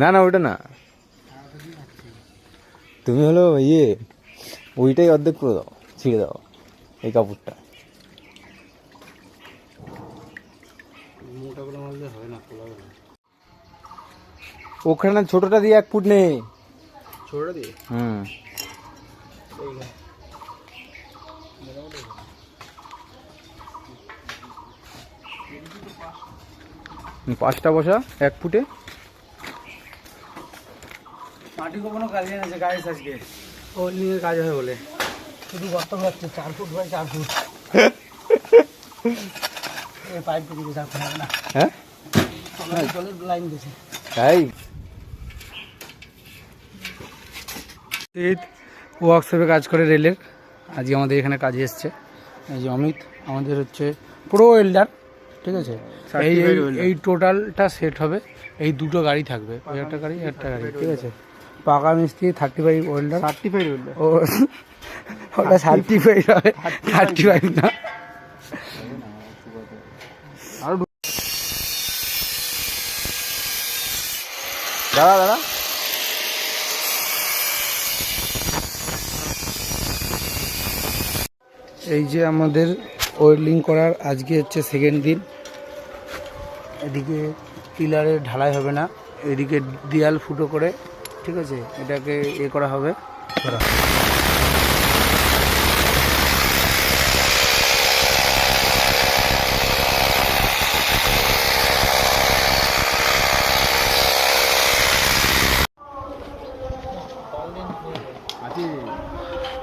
না না ওটা না, তুমি হলো ওইটাই অর্ধেক করে দাও, ছিঁড়ে দাও এই কাপড়টা। ওখানে ছোটটা দিয়ে 1 ফুট নেই, ছোটটা দিয়ে। পাঁচটা বসা 1 ফুটে। মাটি কোনো কাজ নেই, গাড়ি আজকে হোল্ডিং এর কাজ হয় বলে শুধু গর্ত করছে 4 ফুট বাই 4 ফুট। এই পাইপ দিয়ে দিতে হবে না। হ্যাঁ জলের লাইন দিয়েছে তাই। ওয়ার্কশপে কাজ করে রেলের, আজকে আমাদের এখানে কাজে এসছে। এই যে অমিত আমাদের হচ্ছে প্রো ওয়েল্ডার, ঠিক আছে। এই টোটালটা সেট হবে, এই দুটো গাড়ি থাকবে, ওই একটা গাড়ি একটা গাড়ি, ঠিক আছে। পাকা মিস্ত্রি 35 ওয়েল্ডার, 35 ওয়েল্ডার ও ওটা 35 হবে, 35 না। দাঁড়া দাঁড়া, এই যে আমাদের ওয়েল্ডিং করার আজকে হচ্ছে 2nd দিন। এদিকে পিলারের ঢালাই হবে না, এদিকে দেয়াল ফুটো করে, ঠিক আছে, এটাকে করা হবে।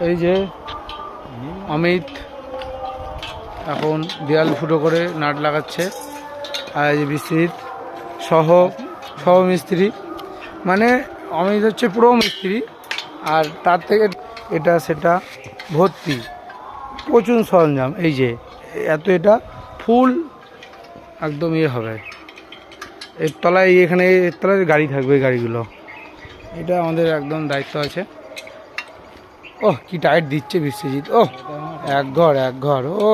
এই যে অমিত এখন দেয়াল ফুটো করে নাট লাগাচ্ছে, আর এই যে বিস্তৃত সহ মিস্ত্রি, মানে অমিত হচ্ছে পুরো মিস্ত্রি, আর তার থেকে এটা সেটা ভর্তি প্রচুর সরঞ্জাম। এই যে এত এটা ফুল একদম হবে, এর তলায় এখানে এর তলায় গাড়ি থাকবে, এই গাড়িগুলো, এটা আমাদের একদম দায়িত্ব আছে। ওহ কি টাইট দিচ্ছে বিশ্বজিৎ, ও এক ঘর ও।